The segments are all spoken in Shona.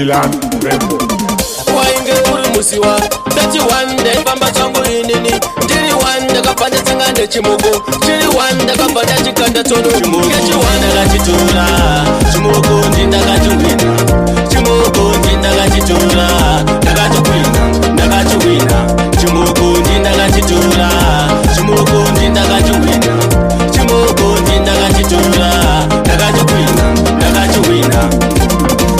Dylan Rainbow. Wainge uri musiwa Dati wanda ifamba changu inini Ndiri wanda kapanda tangande chimugo Chiri wanda kapanda chikanda tono Kechi wanda gachitura Chimugo ndinda gachiwina Chimugo ndinda gachitura Ndagachiwina Chimugo ndinda gachitura Chimugo ndinda gachiwina Chimugo ndinda gachitura Ndagachiwina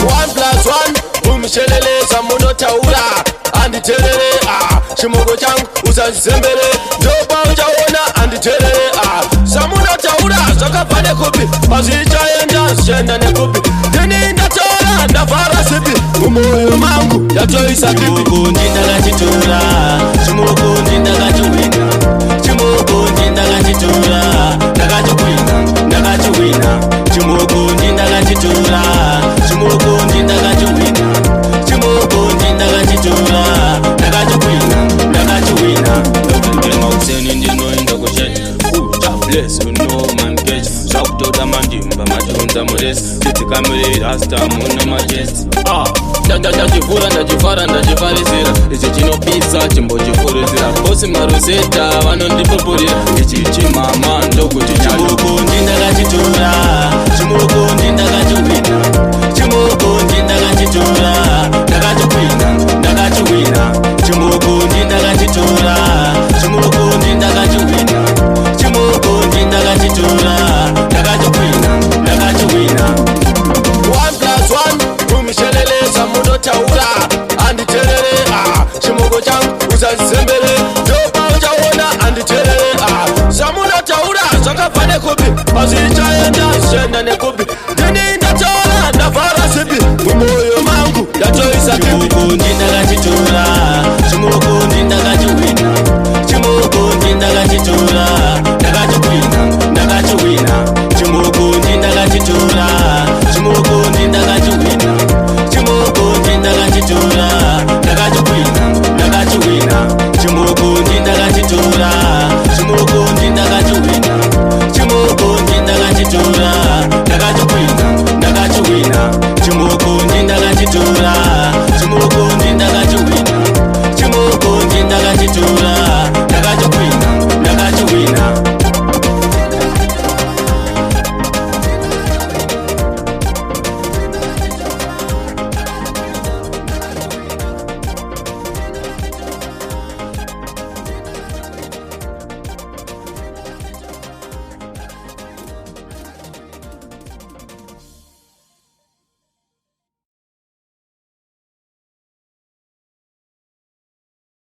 1+1 Umisheleleza muno taura Anditerere Chimugo changu usazembere Ndoba ujaona anditerere Samuna taura Zakapane kupi Mazicha yenda Shenda ne kupi Dini ndatora Ndafara sipi Umoyo mangu Yatoisa kipi Chimugo ndinda gachitura Chimugo ndinda gachiwina Chimugo ndinda gachitura Ndagachiwina Chimugo ndinda gachitura Chimugo ndinda gachiwina Chimugo ndinda gachitura Ndagachiwina Ndema useni ndino inda kushenya Bless you know man catch Shautoda mandimba matunda modest Titi kamere rasta muna majest Ndajifura ndajifara ndajifarisira Ichi chino pizza chimbo jifuruzira Bosi maruseta wano ndipupurira Ichi chimama ndogo chinyalo Chimugo ndinda gachitura Chimugo ndinda gachiwina Chimugo ndinda gachitura Ndagachiwina Chimugo ndinda gachitura Chimugo ndinda gachiwina Chimugo ndinda gachitura Ndagachiwina 1+1 Umisheleleza muno taura Anditerere Chimugo changu usazembere Ndoba ujaona anditerere Samuna taura Zakapane kupi Mazicha yenda Shenda ne kupi Dini ndatora Ndafara sipi Umoyo mangu Yatoisa kipi Chimugo ndinda gachitura Chimugo ndinda gachiwina Chimugo ndinda gachitura Ndagachiwina Chimugo ndinda gachitura Chimugo ndinda gachiwina Chimugo ndinda gachitura Ndagachiwina Chimugo ndinda gachitura Chimugo ndinda gachiwina Chimugo ndinda gachitura Ndagachiwina Chimugo ndinda gachitura Chimugo ndinda gachiwina Chimugo ndinda gachitura